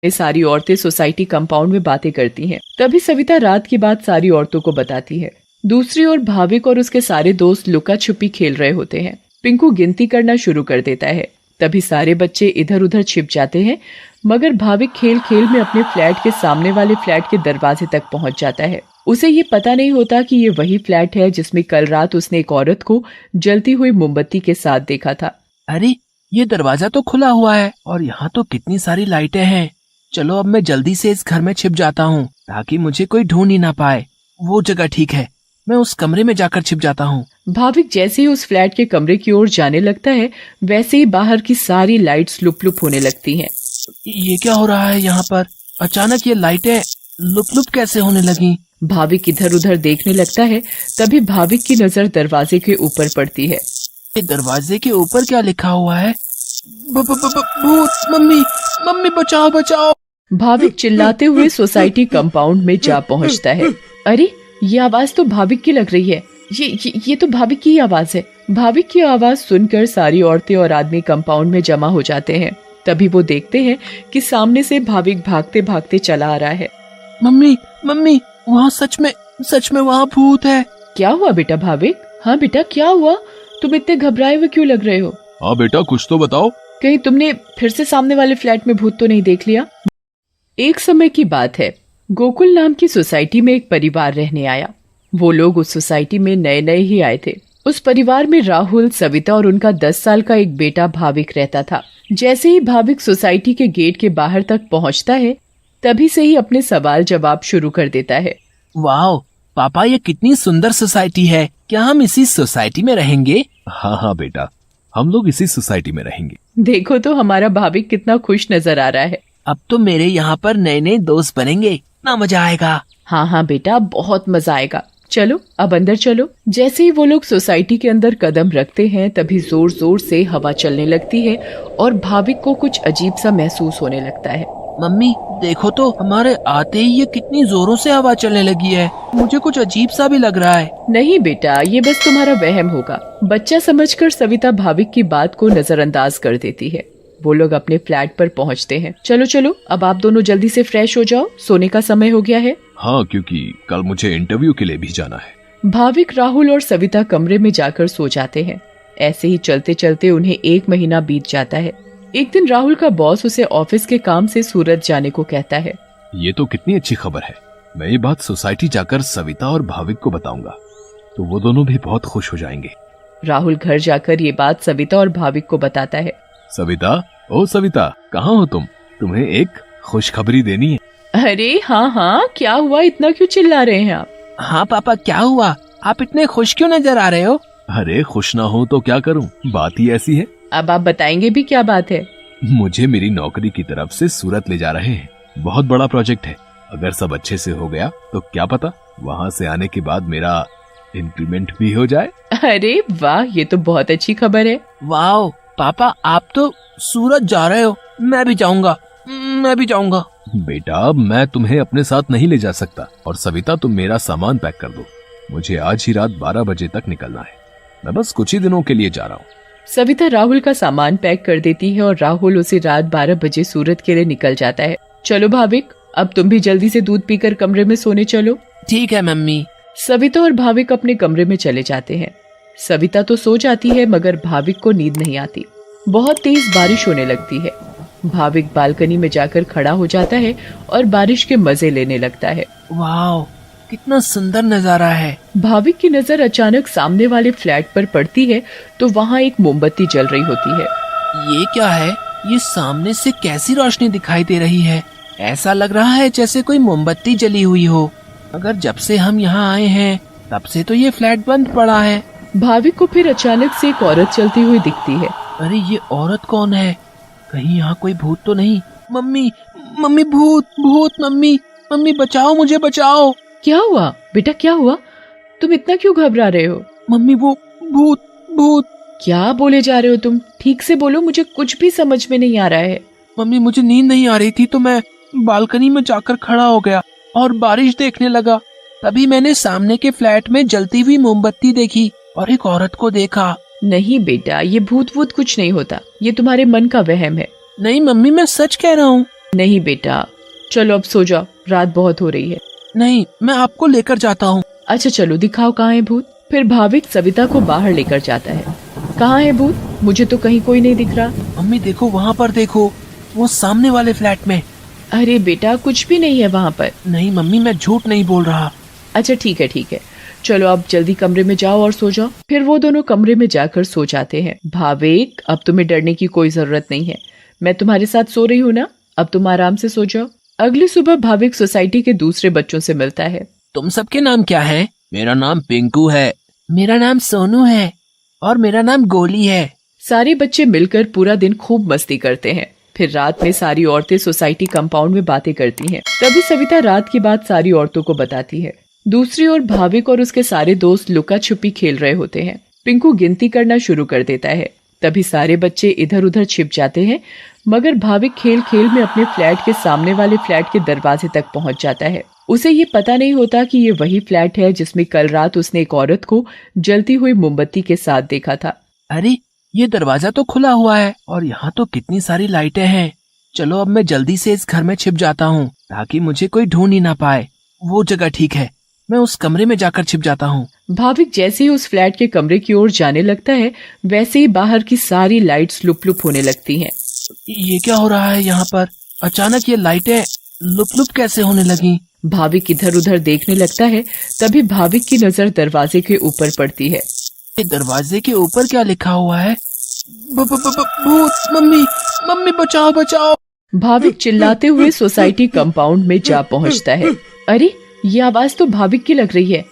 ये सारी औरतें सोसाइटी कंपाउंड में बातें करती हैं। तभी सविता रात की बात सारी औरतों को बताती है। दूसरी ओर भाविक और उसके सारे दोस्त लुका छुपी खेल रहे होते हैं। पिंकू गिनती करना शुरू कर देता है। तभी सारे बच्चे इधर उधर छिप जाते हैं, मगर भाविक खेल खेल में अपने फ्लैट के सामने वाले फ्लैट के दरवाजे तक पहुंच जाता है। उसे ये पता नहीं होता कि ये वही फ्लैट है जिसमें कल रात उसने एक औरत को जलती हुई मोमबत्ती के साथ देखा था। अरे ये दरवाजा तो खुला हुआ है और यहाँ तो कितनी सारी लाइटें हैं। चलो अब मैं जल्दी से इस घर में छिप जाता हूँ ताकि मुझे कोई ढूंढ ही ना पाए। वो जगह ठीक है, मैं उस कमरे में जाकर छिप जाता हूँ। भाविक जैसे ही उस फ्लैट के कमरे की ओर जाने लगता है, वैसे ही बाहर की सारी लाइट्स लुप लुप होने लगती हैं। ये क्या हो रहा है यहाँ पर? अचानक ये लाइटें लुप लुप कैसे होने लगी? भाविक इधर उधर देखने लगता है। तभी भाविक की नजर दरवाजे के ऊपर पड़ती है। ये दरवाजे के ऊपर क्या लिखा हुआ है? भूत! मम्मी, मम्मी बचाओ बचाओ! भाविक चिल्लाते हुए सोसाइटी कंपाउंड में जा पहुंचता है। अरे ये आवाज तो भाविक की लग रही है। ये तो भाविक की आवाज है। भाविक की आवाज सुनकर सारी औरतें और आदमी कंपाउंड में जमा हो जाते हैं। तभी वो देखते हैं कि सामने से भाविक भागते भागते चला आ रहा है। मम्मी, मम्मी, वहाँ सच में वहाँ भूत है। क्या हुआ बेटा भाविक? हाँ बेटा क्या हुआ? तुम इतने घबराए हुए क्यों लग रहे हो? हाँ बेटा कुछ तो बताओ। कहीं तुमने फिर से सामने वाले फ्लैट में भूत तो नहीं देख लिया? एक समय की बात है, गोकुल नाम की सोसाइटी में एक परिवार रहने आया। वो लोग उस सोसाइटी में नए नए ही आए थे। उस परिवार में राहुल, सविता और उनका 10 साल का एक बेटा भाविक रहता था। जैसे ही भाविक सोसाइटी के गेट के बाहर तक पहुंचता है, तभी से ही अपने सवाल जवाब शुरू कर देता है। वाह पापा, ये कितनी सुंदर सोसाइटी है। क्या हम इसी सोसाइटी में रहेंगे? हाँ बेटा, हम लोग इसी सोसाइटी में रहेंगे। देखो तो हमारा भाविक कितना खुश नजर आ रहा है। अब तो मेरे यहाँ पर नए नए दोस्त बनेंगे, ना मजा आएगा। हाँ बेटा, बहुत मजा आएगा। चलो अब अंदर चलो। जैसे ही वो लोग सोसाइटी के अंदर कदम रखते हैं, तभी जोर जोर से हवा चलने लगती है और भाविक को कुछ अजीब सा महसूस होने लगता है। मम्मी देखो तो, हमारे आते ही ये कितनी जोरों से हवा चलने लगी है। मुझे कुछ अजीब सा भी लग रहा है। नहीं बेटा, ये बस तुम्हारा वहम होगा। बच्चा समझकर सविता भाविक की बात को नजरअंदाज कर देती है। वो लोग अपने फ्लैट पर पहुंचते हैं। चलो चलो, अब आप दोनों जल्दी से फ्रेश हो जाओ, सोने का समय हो गया है। हाँ, क्योंकि कल मुझे इंटरव्यू के लिए भी जाना है। भाविक, राहुल और सविता कमरे में जाकर सो जाते हैं। ऐसे ही चलते चलते उन्हें 1 महीना बीत जाता है। एक दिन राहुल का बॉस उसे ऑफिस के काम से सूरत जाने को कहता है। ये तो कितनी अच्छी खबर है। मैं ये बात सोसाइटी जाकर सविता और भाविक को बताऊंगा, तो वो दोनों भी बहुत खुश हो जाएंगे। राहुल घर जाकर ये बात सविता और भाविक को बताता है। सविता, ओ सविता, कहाँ हो तुम? तुम्हें एक खुशखबरी देनी है। अरे हाँ, क्या हुआ? इतना क्यों चिल्ला रहे हैं आप? हाँ पापा, क्या हुआ? आप इतने खुश क्यों नजर आ रहे हो? अरे खुश ना हो तो क्या करूं, बात ही ऐसी है। अब आप बताएंगे भी, क्या बात है? मुझे मेरी नौकरी की तरफ से सूरत ले जा रहे हैं। बहुत बड़ा प्रोजेक्ट है। अगर सब अच्छे से हो गया तो क्या पता वहाँ से आने के बाद मेरा इंक्रीमेंट भी हो जाए। अरे वाह, ये तो बहुत अच्छी खबर है। वाह पापा, आप तो सूरत जा रहे हो। मैं भी जाऊंगा। बेटा, मैं तुम्हें अपने साथ नहीं ले जा सकता। और सविता, तुम मेरा सामान पैक कर दो। मुझे आज ही रात 12 बजे तक निकलना है। मैं बस कुछ ही दिनों के लिए जा रहा हूँ। सविता राहुल का सामान पैक कर देती है और राहुल उसे रात 12 बजे सूरत के लिए निकल जाता है। चलो भाविक, अब तुम भी जल्दी से दूध पीकर कमरे में सोने चलो। ठीक है मम्मी। सविता और भाविक अपने कमरे में चले जाते हैं। सविता तो सो जाती है, मगर भाविक को नींद नहीं आती। बहुत तेज बारिश होने लगती है। भाविक बालकनी में जाकर खड़ा हो जाता है और बारिश के मजे लेने लगता है। वाह, कितना सुंदर नजारा है। भाविक की नजर अचानक सामने वाले फ्लैट पर पड़ती है, तो वहाँ एक मोमबत्ती जल रही होती है। ये क्या है? ये सामने से कैसी रोशनी दिखाई दे रही है? ऐसा लग रहा है जैसे कोई मोमबत्ती जली हुई हो। अगर जब से हम यहाँ आए हैं तब से तो ये फ्लैट बंद पड़ा है। भाविक को फिर अचानक से एक औरत चलती हुई दिखती है। अरे ये औरत कौन है? कहीं यहाँ कोई भूत तो नहीं? मम्मी, भूत, मम्मी बचाओ, मुझे बचाओ। क्या हुआ बेटा, क्या हुआ? तुम इतना क्यों घबरा रहे हो? मम्मी वो भूत। क्या बोले जा रहे हो तुम? ठीक से बोलो, मुझे कुछ भी समझ में नहीं आ रहा है। मम्मी, मुझे नींद नहीं आ रही थी तो मैं बालकनी में जाकर खड़ा हो गया और बारिश देखने लगा। तभी मैंने सामने के फ्लैट में जलती हुई मोमबत्ती देखी और एक औरत को देखा। नहीं बेटा, ये भूत कुछ नहीं होता। ये तुम्हारे मन का वहम है। नहीं मम्मी, मैं सच कह रहा हूँ। नहीं बेटा, चलो अब सो जाओ, रात बहुत हो रही है। नहीं, मैं आपको लेकर जाता हूँ। अच्छा चलो दिखाओ कहाँ है भूत। फिर भाविक सविता को बाहर लेकर जाता है। कहाँ है भूत? मुझे तो कहीं कोई नहीं दिख रहा। मम्मी देखो, वहाँ पर देखो, वो सामने वाले फ्लैट में। अरे बेटा, कुछ भी नहीं है वहाँ पर। नहीं मम्मी, मैं झूठ नहीं बोल रहा। अच्छा ठीक है, चलो अब जल्दी कमरे में जाओ और सो जाओ। फिर वो दोनों कमरे में जाकर सो जाते हैं। भाविक, अब तुम्हें डरने की कोई जरूरत नहीं है, मैं तुम्हारे साथ सो रही हूँ ना, अब तुम आराम से सो जाओ। अगली सुबह भाविक सोसाइटी के दूसरे बच्चों से मिलता है। तुम सबके नाम क्या है? मेरा नाम पिंकू है। मेरा नाम सोनू है। और मेरा नाम गोली है। सारे बच्चे मिलकर पूरा दिन खूब मस्ती करते हैं। फिर रात में सारी औरतें सोसाइटी कंपाउंड में बातें करती हैं। तभी सविता रात की बात सारी औरतों को बताती है। दूसरी ओर भाविक और उसके सारे दोस्त लुका छुपी खेल रहे होते हैं। पिंकू गिनती करना शुरू कर देता है। तभी सारे बच्चे इधर उधर छिप जाते हैं, मगर भाविक खेल खेल में अपने फ्लैट के सामने वाले फ्लैट के दरवाजे तक पहुंच जाता है। उसे ये पता नहीं होता कि ये वही फ्लैट है जिसमें कल रात उसने एक औरत को जलती हुई मोमबत्ती के साथ देखा था। अरे, ये दरवाजा तो खुला हुआ है और यहाँ तो कितनी सारी लाइटें हैं। चलो अब मैं जल्दी से इस घर में छिप जाता हूँ ताकि मुझे कोई ढूंढ ही ना पाए। वो जगह ठीक है, मैं उस कमरे में जाकर छिप जाता हूँ। भाविक जैसे ही उस फ्लैट के कमरे की ओर जाने लगता है, वैसे ही बाहर की सारी लाइट्स लुप लुप होने लगती हैं। ये क्या हो रहा है यहाँ पर? अचानक ये लाइटें लुप लुप कैसे होने लगी? भाविक इधर उधर देखने लगता है। तभी भाविक की नजर दरवाजे के ऊपर पड़ती है। ये दरवाजे के ऊपर क्या लिखा हुआ है? भूत! मम्मी, मम्मी बचाओ बचाओ! भाविक चिल्लाते हुए सोसाइटी कंपाउंड में जा पहुंचता है। अरे, ये आवाज तो भाविक की लग रही है।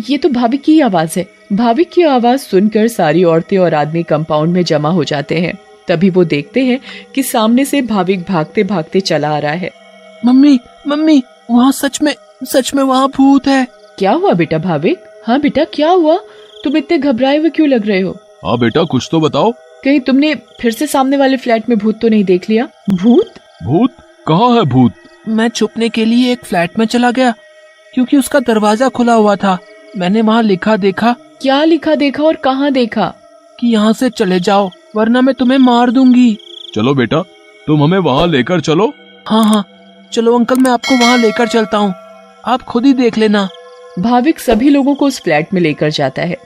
ये तो भाविक की आवाज है। भाविक की आवाज सुनकर सारी औरतें और आदमी कंपाउंड में जमा हो जाते हैं। तभी वो देखते हैं कि सामने से भाविक भागते भागते चला आ रहा है। मम्मी, मम्मी, वहाँ सच में वहाँ भूत है। क्या हुआ बेटा भाविक? हाँ बेटा, क्या हुआ? तुम इतने घबराए हुए क्यों लग रहे हो? हाँ बेटा, कुछ तो बताओ। कहीं तुमने फिर से सामने वाले फ्लैट में भूत तो नहीं देख लिया? भूत? भूत? कहाँ है भूत? मैं छुपने के लिए एक फ्लैट में चला गया क्योंकि उसका दरवाजा खुला हुआ था। मैंने वहाँ लिखा देखा। क्या लिखा देखा और कहाँ देखा? कि यहाँ से चले जाओ वरना मैं तुम्हें मार दूंगी। चलो बेटा, तुम हमें वहाँ लेकर चलो। हाँ, चलो अंकल, मैं आपको वहाँ लेकर चलता हूँ, आप खुद ही देख लेना। भाविक सभी लोगों को उस फ्लैट में लेकर जाता है।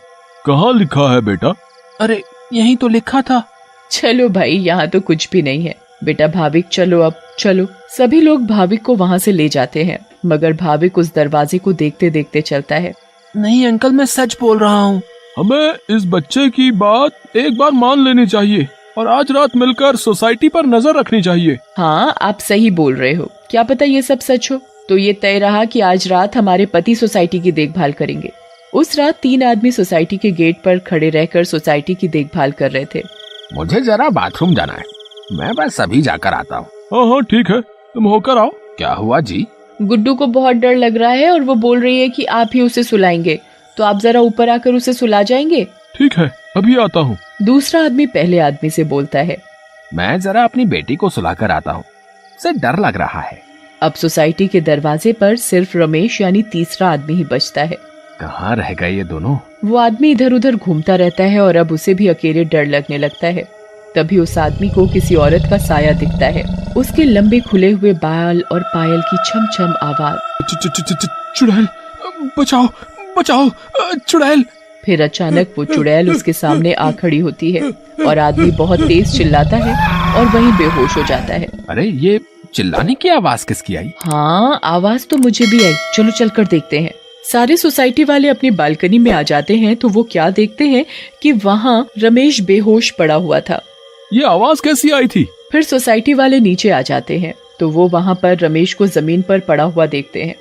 कहाँ लिखा है बेटा? अरे, यहीं तो लिखा था। चलो भाई, यहाँ तो कुछ भी नहीं है। बेटा भाविक, चलो अब चलो। सभी लोग भाविक को वहाँ से ले जाते हैं, मगर भाविक उस दरवाजे को देखते देखते चलता है। नहीं अंकल, मैं सच बोल रहा हूँ। हमें इस बच्चे की बात एक बार मान लेनी चाहिए और आज रात मिलकर सोसाइटी पर नजर रखनी चाहिए। हाँ, आप सही बोल रहे हो। क्या पता ये सब सच हो। तो ये तय रहा कि आज रात हमारे पति सोसाइटी की देखभाल करेंगे। उस रात 3 आदमी सोसाइटी के गेट पर खड़े रहकर सोसाइटी की देखभाल कर रहे थे। मुझे जरा बाथरूम जाना है, मैं बस अभी जाकर आता हूँ। हाँ ठीक है, तुम होकर आओ। क्या हुआ जी? गुड्डू को बहुत डर लग रहा है और वो बोल रही है कि आप ही उसे सुलाएंगे, तो आप जरा ऊपर आकर उसे सुला जाएंगे? ठीक है, अभी आता हूँ। दूसरा आदमी पहले आदमी से बोलता है। मैं जरा अपनी बेटी को सुलाकर आता हूँ, उसे डर लग रहा है। अब सोसाइटी के दरवाजे पर सिर्फ रमेश यानी तीसरा आदमी ही बचता है। कहाँ रह गए ये दोनों? वो आदमी इधर उधर घूमता रहता है और अब उसे भी अकेले डर लगने लगता है। तभी उस आदमी को किसी औरत का साया दिखता है। उसके लंबे खुले हुए बाल और पायल की छम छम आवाज। चुड़ैल, बचाओ बचाओ, चुड़ैल। फिर अचानक वो चुड़ैल उसके सामने आ खड़ी होती है और आदमी बहुत तेज चिल्लाता है और वहीं बेहोश हो जाता है। अरे, ये चिल्लाने की आवाज किसकी आई? हाँ, आवाज तो मुझे भी आई। चलो चलकर देखते हैं। सारे सोसाइटी वाले अपनी बालकनी में आ जाते हैं तो वो क्या देखते हैं कि वहाँ रमेश बेहोश पड़ा हुआ था। ये आवाज कैसी आई थी? फिर सोसाइटी वाले नीचे आ जाते हैं तो वो वहाँ पर रमेश को जमीन पर पड़ा हुआ देखते हैं।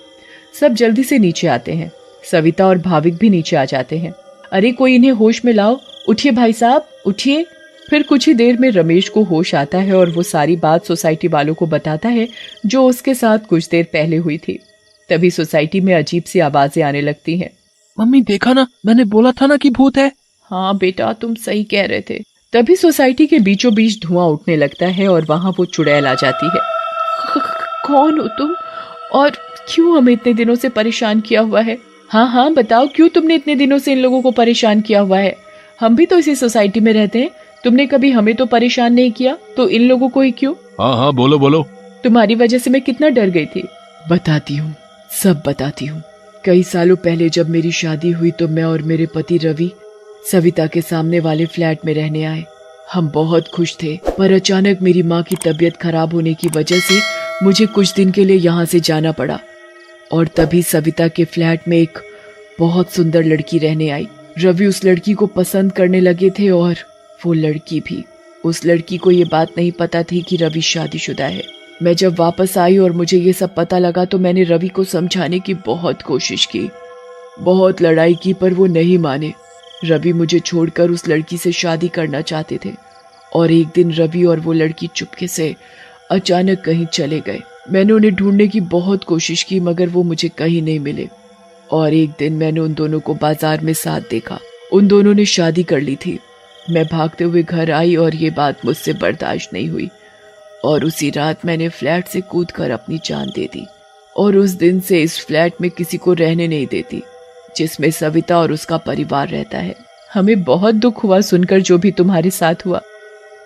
सब जल्दी से नीचे आते हैं। सविता और भाविक भी नीचे आ जाते हैं। अरे, कोई इन्हें होश में लाओ, उठिए भाई साहब, उठिए। फिर कुछ ही देर में रमेश को होश आता है और वो सारी बात सोसाइटी वालों को बताता है जो उसके साथ कुछ देर पहले हुई थी। तभी सोसाइटी में अजीब सी आवाजें आने लगती हैं। मम्मी देखा ना, मैंने बोला था ना कि भूत है। हाँ बेटा, तुम सही कह रहे थे। तभी सोसाइटी के बीचों बीच धुआं उठने लगता है और वहाँ वो चुड़ैल आ जाती है। कौन हो तुम और क्यों हमें इतने दिनों से परेशान किया हुआ है? हाँ, बताओ, क्यों तुमने इतने दिनों से इन लोगों को परेशान किया हुआ है? हम भी तो इसी सोसाइटी में रहते हैं। तुमने कभी हमें तो परेशान नहीं किया, तो इन लोगों को ही क्यों? हाँ, बोलो बोलो। तुम्हारी वजह से मैं कितना डर गई थी। बताती हूँ, सब बताती हूँ। कई सालों पहले जब मेरी शादी हुई तो मैं और मेरे पति रवि सविता के सामने वाले फ्लैट में रहने आए। हम बहुत खुश थे, पर अचानक मेरी माँ की तबीयत खराब होने की वजह से मुझे कुछ दिन के लिए यहाँ से जाना पड़ा। और तभी सविता के फ्लैट में एक बहुत सुंदर लड़की रहने आई। रवि उस लड़की को पसंद करने लगे थे और वो लड़की भी। उस लड़की को ये बात नहीं पता थी कि रवि शादीशुदा है। मैं जब वापस आई और मुझे ये सब पता लगा तो मैंने रवि को समझाने की बहुत कोशिश की, बहुत लड़ाई की, पर वो नहीं माने। रवि मुझे छोड़कर उस लड़की से शादी करना चाहते थे। और एक दिन रवि और वो लड़की चुपके से अचानक कहीं चले गए। मैंने उन्हें ढूंढने की बहुत कोशिश की, मगर वो मुझे कहीं नहीं मिले। और एक दिन मैंने उन दोनों को बाजार में साथ देखा। उन दोनों ने शादी कर ली थी। मैं भागते हुए घर आई और ये बात मुझसे बर्दाश्त नहीं हुई और उसी रात मैंने फ्लैट से कूदकर अपनी जान दे दी। और उस दिन से इस फ्लैट में किसी को रहने नहीं देती, जिसमें सविता और उसका परिवार रहता है। हमें बहुत दुख हुआ सुनकर जो भी तुम्हारे साथ हुआ,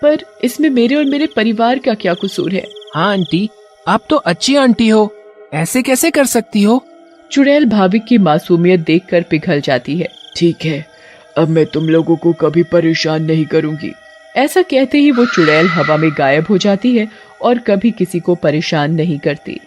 पर इसमें मेरे और मेरे परिवार का क्या कसूर है? हाँ आंटी, आप तो अच्छी आंटी हो, ऐसे कैसे कर सकती हो? चुड़ैल भाभी की मासूमियत देखकर पिघल जाती है। ठीक है, अब मैं तुम लोगों को कभी परेशान नहीं करूंगी। ऐसा कहते ही वो चुड़ैल हवा में गायब हो जाती है और कभी किसी को परेशान नहीं करती।